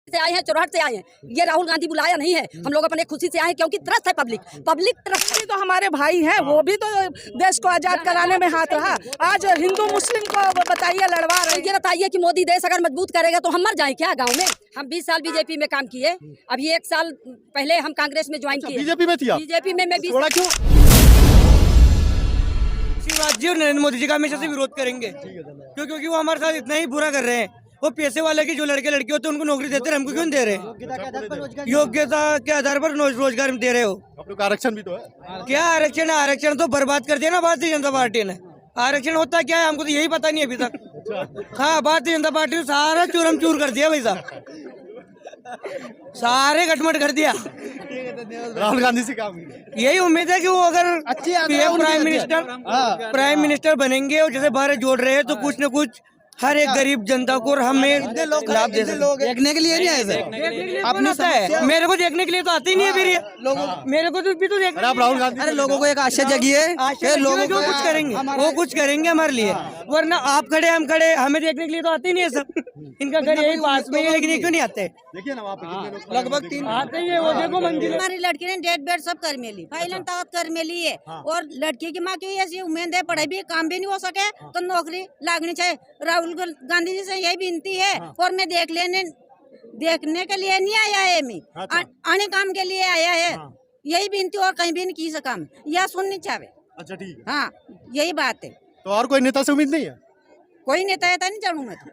से आए हैं, चौराहट से आए हैं। ये राहुल गांधी बुलाया नहीं है, हम लोग अपने खुशी से आए हैं क्योंकि त्रस्त है पब्लिक त्रस्त तो हमारे भाई हैं, वो भी तो देश को आजाद कराने में हाथ रहा। आज हिंदू मुस्लिम को बताइए लड़वा रहे। ये बताइए कि मोदी देश अगर मजबूत करेगा तो हम मर जाए क्या गाँव में? हम 20 साल बीजेपी में काम किए, अभी 1 साल पहले हम कांग्रेस में ज्वाइन किए। बीजेपी में थी आप? बीजेपी में मैं 20 क्यों? शिवराज जी और नरेंद्र मोदी जी का हमेशा से विरोध करेंगे क्योंकि वो हमारे साथ इतना ही बुरा कर रहे हैं। वो पैसे वाले की जो लड़के लड़की होते हैं उनको नौकरी देते हैं, हमको क्यों दे रहे हैं? योग्यता के आधार पर रोजगार दे रहे हो। आप लोग का आरक्षण भी तो है। क्या आरक्षण है? आरक्षण तो बर्बाद कर दिया ना भारतीय जनता पार्टी ने। आरक्षण होता क्या है हमको तो यही पता नहीं अभी तक। हाँ, भारतीय जनता पार्टी ने सारा चूरम चूर कर दिया भाई साहब, सारे गठमट कर दिया। राहुल गांधी से काम यही उम्मीद है कि वो अगर प्राइम मिनिस्टर बनेंगे और जैसे भारत जोड़ रहे हैं तो कुछ न कुछ हर एक गरीब जनता को हमें लाभ दे सकते। देखने के लिए नहीं आए सर, अपना आता है, मेरे को देखने के लिए तो आते ही नहीं है फिर ये मेरे को तो भी तो देखना। आप राहुल गांधी अरे लोगों को एक आशा जगिए, लोगों को कुछ करेंगे, वो कुछ करेंगे हमारे लिए, वरना आप खड़े हम खड़े, हमें देखने के लिए तो आते ही नहीं है सब। इनका घर यही पास में है लेकिन ये क्यों नहीं आते? देखिए ना वहाँ पे लगभग 3 आते ही है, वो देखो मंदिर। हमारी लड़की ने डेट बेड सब कर मिली, फाइलन तावत कर मिली है। और लड़की की माँ की ऐसी उम्मीद है, पढ़ाई भी काम भी नहीं हो सके तो नौकरी लागनी चाहिए। राहुल गांधी जी से यही विनती है। और मैं देखने के लिए नहीं आया है, मैं आने काम के लिए आया है। यही विनती, और कहीं भी नहीं की सका यह सुननी चाहे। अच्छा ठीक है। हाँ, यही बात है। तो और कोई नेता से उम्मीद नहीं है? कोई नेता ऐसा नहीं जानू मैं तो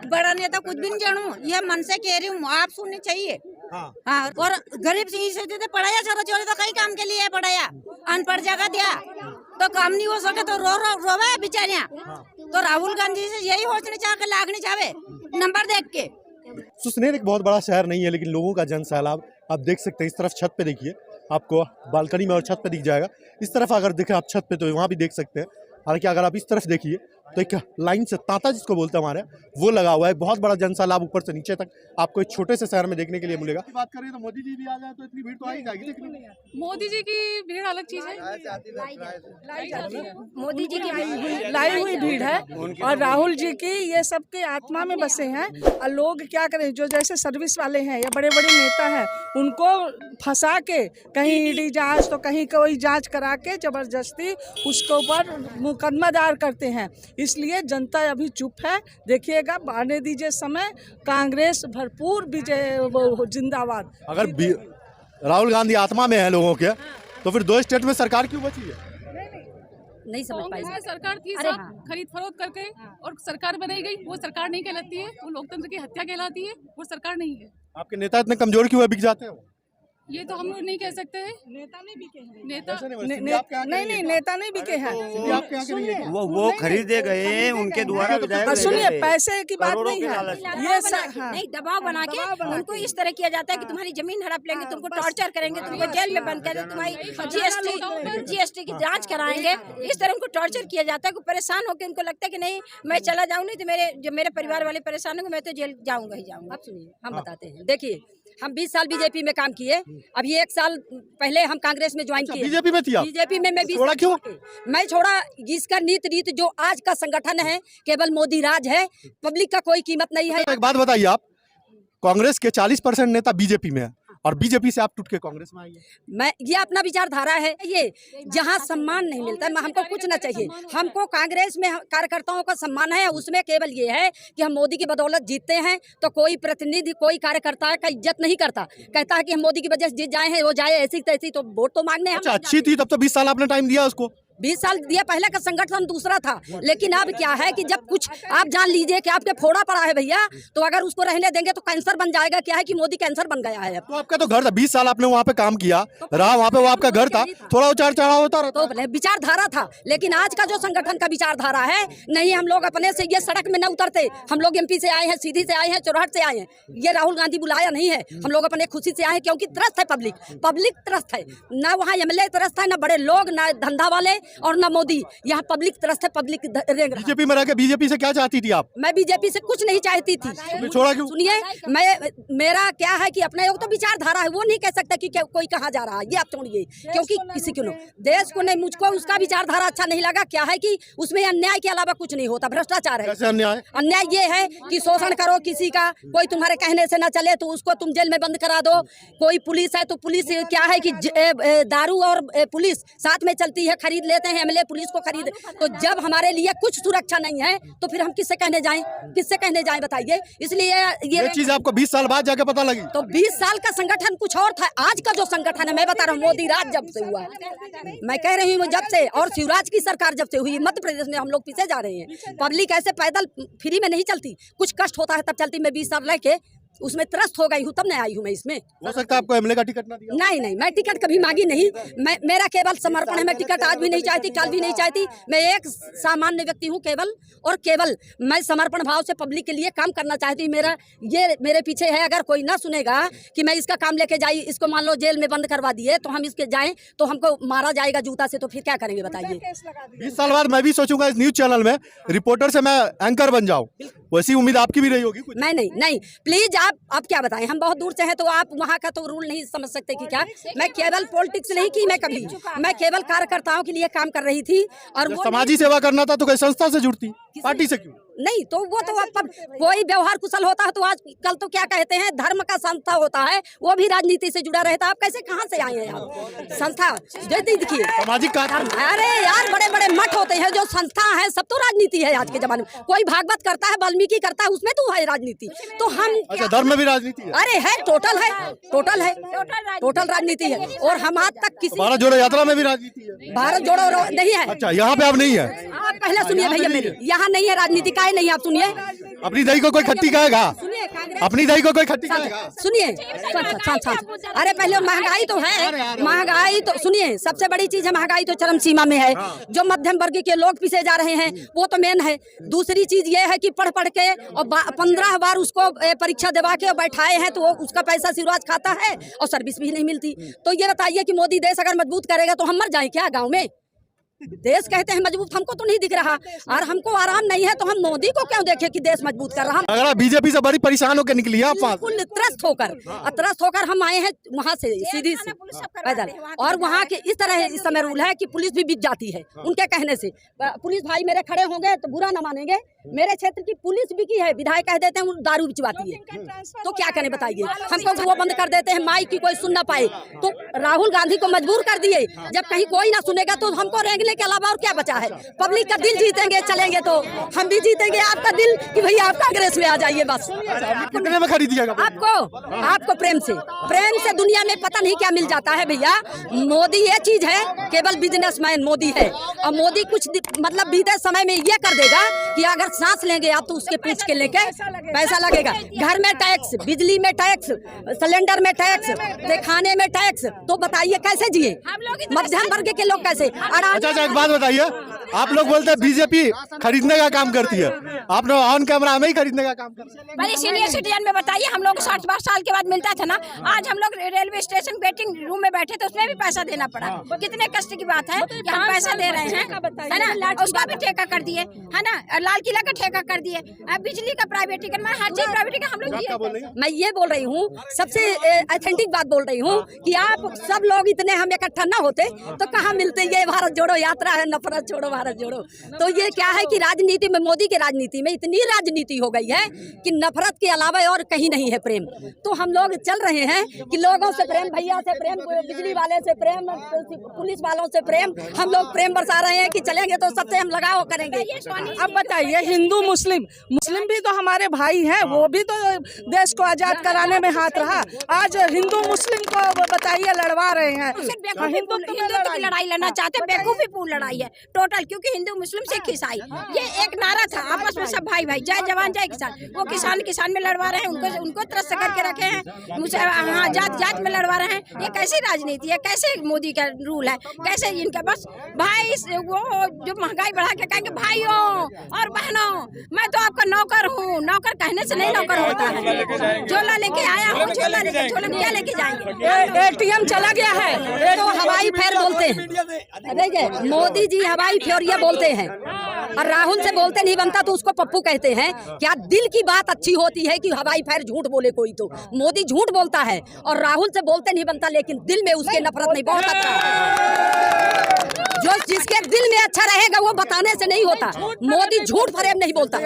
बड़ा नेता कुछ भी नहीं जानू, यह मन से कह रही हूँ, आप सुननी चाहिए। हाँ, और गरीब से पढ़ाया छोरा छोरी तो कई काम के लिए पढ़ाया, अनपढ़ जगह दिया तो काम नहीं हो सके तो रोवे बेचारियाँ। तो राहुल गांधी से यही सोचने चाह के लागने चाहे नंबर देख के। सुसनेर एक बहुत बड़ा शहर नहीं है, लेकिन लोगों का जन सैलाब आप देख सकते हैं। इस तरफ छत पे देखिए, आपको बालकनी में और छत पे दिख जाएगा। इस तरफ अगर देखें आप छत पे तो वहाँ भी देख सकते हैं। हालांकि अगर आप इस तरफ देखिए तो एक लाइन से तांता जिसको बोलते हैं हमारे, वो लगा हुआ है। बहुत बड़ा जन सैलाब ऊपर से नीचे तक आपको एक छोटे से शहर में देखने के लिए मिलेगा। बात करें तो मोदी जी भी आ जाए तो इतनी भीड़ तो आ ही जाएगी। मोदी जी की भीड़ अलग चीज है, मोदी जी की लाई हुई भीड़ है और राहुल जी की ये सबके आत्मा में बसे हैं। और लोग क्या करें, जो जैसे सर्विस वाले हैं या बड़े बड़े नेता हैं, उनको फंसा के कहीं ईडी जांच तो कहीं कोई जांच करा के जबरदस्ती उसके ऊपर मुकदमा दायर करते हैं। इसलिए जनता अभी चुप है। देखिएगा, आने दीजिए समय, कांग्रेस भरपूर विजय जिंदाबाद। अगर राहुल गांधी आत्मा में है लोगों के, तो फिर 2 स्टेट में सरकार क्यों बची है? नहीं समझ पाई। सरकार थी, अरे सब हाँ। खरीद फरोख्त करके और सरकार बनाई गई, वो सरकार नहीं कहलाती है, वो लोकतंत्र की हत्या कहलाती है, वो सरकार नहीं है। आपके नेता इतने कमजोर क्यों है, बिक जाते हैं? ये तो हम लोग नहीं कह सकते हैं। नेता नहीं बिके हैं, नेता नहीं नेता नहीं बिके हैं। वो खरीदे गए उनके द्वारा विधायक। सुनिए, पैसे की बात नहीं है ये नहीं, दबाव बना के उनको इस तरह किया जाता है कि तुम्हारी जमीन हड़प लेंगे, तुमको टॉर्चर करेंगे, तुमको जेल में बंद करेंगे, तुम्हारी जीएसटी की जांच कराएंगे। इस तरह उनको टॉर्चर किया जाता है कि परेशान होकर उनको लगता है कि नहीं मैं चला जाऊँ, नहीं तो मेरे परिवार वाले परेशान होंगे, मैं तो जेल जाऊंगा ही जाऊंगा। आप सुनिए, हम बताते हैं। देखिए, हम 20 साल बीजेपी में काम किए, अभी 1 साल पहले हम कांग्रेस में ज्वाइन किए। बीजेपी में थी आप? बीजेपी में मैं 20 छोड़ा क्यों? मैं छोड़ा, जिसका नीति जो आज का संगठन है केवल मोदी राज है, पब्लिक का कोई कीमत नहीं है। एक बात बताइए, आप कांग्रेस के 40% नेता बीजेपी में है और बीजेपी से आप टूट के कांग्रेस में आई है। ये अपना विचारधारा है। ये जहाँ सम्मान नहीं मिलता है, हमको कुछ ना चाहिए। हमको कांग्रेस में कार्यकर्ताओं का सम्मान है, उसमें केवल ये है कि हम मोदी की बदौलत जीतते हैं, तो कोई प्रतिनिधि कोई कार्यकर्ता का इज्जत नहीं करता, कहता है कि हम मोदी की वजह से जीत जाए हैं, वो जाए ऐसी तैसी, तो वोट तो मांगने। अच्छा, अच्छी थी तब तो 20 साल आपने टाइम दिया उसको। 20 साल दिया, पहले का संगठन दूसरा था। लेकिन अब क्या है कि जब कुछ आप जान लीजिए कि आपके फोड़ा पड़ा है भैया, तो अगर उसको रहने देंगे तो कैंसर बन जाएगा। क्या है कि मोदी कैंसर बन गया है। तो आपका तो घर था, 20 साल आपने वहाँ पे काम किया रहा, वहाँ पे वो आपका घर था, थोड़ा उतार चढ़ाव होता रहता। तो विचारधारा था, लेकिन आज का जो संगठन का विचारधारा है, नहीं, हम लोग अपने से ये सड़क में न उतरते। हम लोग एमपी से आए हैं, सीधी से आए हैं, चौराहट से आए हैं। ये राहुल गांधी बुलाया नहीं है, हम लोग अपने खुशी से आए हैं क्योंकि त्रस्त है पब्लिक त्रस्त है। न वहाँ एमएलए त्रस्त है, न बड़े लोग, न धंधा वाले, और न मोदी। यहाँ पब्लिक त्रस्त है, पब्लिक रेंग रहा। बीजेपी में रह के बीजेपी से क्या चाहती थी आप? मैं बीजेपी से कुछ नहीं चाहती थी। फिर छोड़ा क्यों? सुनिए, मेरा क्या है कि अपना योग तो विचारधारा है, वो नहीं कह सकता कि कोई कहाँ जा रहा है, ये आप छोड़िए, क्योंकि किसी को देश को नहीं, मुझको उसका विचारधारा अच्छा नहीं लगा। क्या है कि उसमें अन्याय के अलावा कुछ नहीं होता, भ्रष्टाचार है। कैसे अन्याय? अन्याय ये है कि शोषण करो किसी का, कोई तुम्हारे कहने से न चले तो उसको तुम जेल में बंद करा दो। कोई पुलिस है तो पुलिस क्या है कि दारू और पुलिस साथ में चलती है, खरीद लेते हैं एमएलए पुलिस को खरीद। तो जब हमारे लिए कुछ सुरक्षा नहीं है तो फिर हम किससे कहने जाएं बताइए। इसलिए ये चीज आपको 20 साल बाद जाके पता लगी। तो 20 साल का संगठन कुछ और था, आज का जो संगठन है मैं बता रहा हूँ, मोदी राज जब से हुआ है, मैं कह रही हूँ जब से, और शिवराज की सरकार जब से हुई, मध्य प्रदेश में हम लोग पीछे जा रहे हैं। पब्लिक ऐसे पैदल फ्री में नहीं चलती, कुछ कष्ट होता है तब चलती। मैं 20 साल रह के उसमें त्रस्त हो गई हूँ, तब नहीं आई हूँ मैं इसमें। हो सकता है आपको एमएलए का टिकट ना दिया? नहीं, मैं टिकट कभी मांगी नहीं। मेरा केवल समर्पण है, मैं टिकट आज भी नहीं चाहती, कल भी नहीं चाहती। मैं एक सामान्य व्यक्ति हूँ केवल, और केवल मैं समर्पण भाव से पब्लिक के लिए काम करना चाहती हूँ। मेरे पीछे है। अगर कोई ना सुनेगा कि मैं इसका काम लेके जाई, इसको मान लो जेल में बंद करवा दिए तो हम इसके जाएं तो हमको मारा जाएगा जूता से, तो फिर क्या करेंगे बताइए। 20 साल बाद मैं भी सोचूंगा इस न्यूज चैनल में रिपोर्टर से मैं एंकर बन जाऊं, वैसी उम्मीद आपकी भी रही होगी कुछ? नहीं प्लीज, आप क्या बताएं, हम बहुत दूर से हैं तो आप वहाँ का तो रूल नहीं समझ सकते कि क्या। मैं केवल पॉलिटिक्स नहीं की, मैं केवल कार्यकर्ताओं के लिए काम कर रही थी। और वो समाजी सेवा करना था तो कोई संस्था से जुड़ती, पार्टी से क्यों? नहीं, तो वो तो अब कोई व्यवहार कुशल होता है तो आज कल तो क्या कहते हैं, धर्म का संस्था होता है, वो भी राजनीति से जुड़ा रहता है। आप कैसे कहाँ से आए हैं आप? संस्था देखिए, सामाजिक कार्य। अरे यार, बड़े बड़े मठ होते हैं, जो संस्था है सब तो राजनीति है आज के जमाने में। कोई भागवत करता है, वाल्मीकि करता है, उसमें तो है राजनीति। तो हम अच्छा, धर्म में भी राजनीति है? अरे है, टोटल राजनीति है। और हम आज तक किसी भारत जोड़ो यात्रा में भी राजनीति है? भारत जोड़ो नहीं है। अच्छा, यहाँ पे अब नहीं है? आप पहले सुनिए भैया मेरी, यहाँ नहीं है राजनीति। काहे नहीं, आप सुनिए। अपनी दही को कोई खट्टी कहेगा? अपनी दही को कोई खट्टी कहेगा? सुनिए, अरे पहले महंगाई तो है, महंगाई तो सुनिए, सबसे बड़ी चीज है महंगाई तो चरम सीमा में है। जो मध्यम वर्ग के लोग पीछे जा रहे हैं वो तो मेन है। दूसरी चीज ये है कि पढ़ के और 15 बार उसको परीक्षा दिवा के बैठाए हैं तो उसका पैसा शिवराज खाता है और सर्विस भी नहीं मिलती। तो ये बताइए कि मोदी देश अगर मजबूत करेगा तो हम मर जाए क्या गाँव में? देश कहते हैं मजबूत, हमको तो नहीं दिख रहा, और हमको आराम नहीं है तो हम मोदी को क्यों देखें कि देश मजबूत कर रहा। अगर आप बीजेपी से बड़ी परेशान होकर निकली है, आप त्रस्त होकर हम आए हैं वहाँ से सीधी पैदल। और वहाँ के इस तरह इस समय रूल है कि पुलिस भी बिक जाती है उनके कहने से। पुलिस भाई मेरे खड़े होंगे तो बुरा न मानेंगे, मेरे क्षेत्र की पुलिस बिकी है, विधायक कह देते हैं दारू बिचवाती है, तो क्या करें बताइए। हमको वो बंद कर देते हैं, माइक की कोई सुन ना पाए। तो राहुल गांधी को मजबूर कर दिए, जब कहीं कोई ना सुनेगा तो हमको रेंगने के अलावा और क्या बचा है। पब्लिक का दिल जीतेंगे, चलेंगे तो हम भी जीतेंगे आपका दिल कि भैया आप कांग्रेस में आ जाइए बस। कितने में खरीदिएगा? आपको प्रेम से दुनिया में पता नहीं क्या मिल जाता है भैया। मोदी ये चीज है, केवल बिजनेसमैन मोदी है। और मोदी कुछ मतलब बीते समय में ये कर देगा कि अगर सांस लेंगे आप तो उसके पूछ के लेके पैसा लगेगा। घर में टैक्स, बिजली में टैक्स, सिलेंडर में टैक्स, खाने में टैक्स, तो बताइए कैसे जिए मध्यम वर्ग के लोग कैसे। अच्छा, एक बात बताइए, आप लोग बोलते हैं बीजेपी खरीदने का काम करती है, आप लोग ऑन कैमरा हमें ही खरीदने का काम करते हैं। भाई सीनियर सिटीजन में बताइए, हम लोग 60 साल के बाद मिलता था ना, आज हम लोग रेलवे स्टेशन वेटिंग रूम में बैठे तो उसमें भी पैसा देना पड़ा। कितने कष्ट की बात है कि हम पैसा दे रहे हैं, है ना। उसका भी ठेका कर दिए, है ना, लाल किला का ठेका कर दिए, बिजली का प्राइवेटीकरण, हर चीज प्राइवेटीकरण हम लोग। मैं ये बोल रही हूँ, सबसे ऑथेंटिक बात बोल रही हूँ कि आप सब लोग इतने हम इकट्ठा न होते तो कहाँ मिलते। ये भारत जोड़ो यात्रा है, नफरत छोड़ो भारत जोड़ो। तो ये क्या है कि राजनीति में, मोदी की राजनीति में इतनी राजनीति हो गई है कि नफरत के अलावा और कहीं नहीं है प्रेम। तो हम लोग चल रहे हैं कि लोगों से प्रेम, भैया से प्रेम, बिजली वाले से प्रेम, पुलिस वालों से प्रेम, हम लोग प्रेम बरसा रहे हैं कि चलेंगे तो सबसे हम लगाव करेंगे। अब बताइए, हिंदू मुस्लिम भी तो हमारे भाई हैं, वो भी तो देश को आजाद कराने में हाथ रहा। आज हिंदू मुस्लिम को बताइए लड़वा रहे हैं। हिंदुत्व की लड़ाई लड़ना चाहते, बेवकूफी पूर्ण लड़ाई है टोटल। क्योंकि हिंदू मुस्लिम सिख ईसाई ये एक नारा था आपस में सब भाई भाई, जय जवान जय किसान। वो किसान में लड़वा रहे हैं, उनको त्रस्त करके रखे हैं, मुझे हाँ जात में लड़वा रहे हैं। ये कैसी राजनीति है, कैसे मोदी का रूल है, कैसे इनका बस भाई वो जो महंगाई बढ़ा के कहेंगे भाइयों और बहनों मैं तो आपका नौकर हूँ। नौकर कहने से नहीं नौकर होता है। झोला लेके आया हूँ, झोला क्या लेके जाएंगे? ATM चला गया है तो हवाई फेर बोलते हैं। देखिए मोदी जी हवाई फेरिया बोलते हैं और राहुल से बोलते नहीं बनता तो उसको पप्पू कहते हैं। क्या दिल की बात अच्छी होती है कि हवाई फेर झूठ बोले कोई? तो मोदी झूठ बोलता है और राहुल से बोलते नहीं बनता, लेकिन दिल में उसके नफरत नहीं। बहुत अच्छा, जो जिसके दिल में अच्छा रहेगा वो बताने से नहीं होता। मोदी झूठ फरेब नहीं बोलता,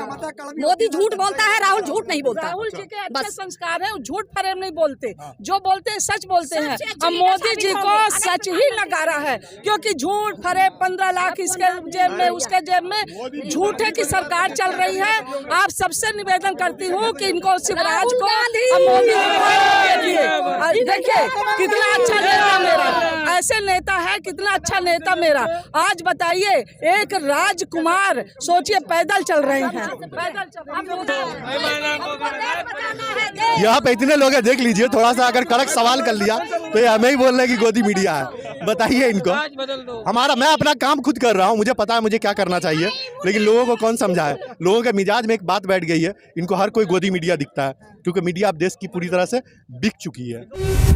मोदी झूठ बोलता है, राहुल झूठ नहीं बोलता। राहुल जी के अच्छे संस्कार है, झूठ फरेब नहीं बोलते, जो बोलते हैं सच बोलते हैं। अब मोदी जी को सच ही लगा रहा है, क्योंकि झूठ फरेब 15 लाख इसके जेब में उसके जेब में, झूठे की सरकार चल रही है। आप सबसे निवेदन करती हूँ कि इनको शिवराज को मोदी देखिए कितना अच्छा नेता मेरा, ऐसे नेता है कितना अच्छा नेता मेरा। आज बताइए एक राजकुमार सोचिए पैदल चल रहे हैं, यहाँ पे इतने लोग हैं, देख लीजिए। थोड़ा सा अगर कड़क सवाल कर लिया तो ये हमें ही बोल रहे हैं कि गोदी मीडिया है। बताइए इनको। मैं अपना काम खुद कर रहा हूँ, मुझे पता है मुझे क्या करना चाहिए, लेकिन लोगों को कौन समझाए? लोगों के मिजाज में एक बात बैठ गई है, इनको हर कोई गोदी मीडिया दिखता है, क्योंकि मीडिया अब देश की पूरी तरह से बिक चुकी है।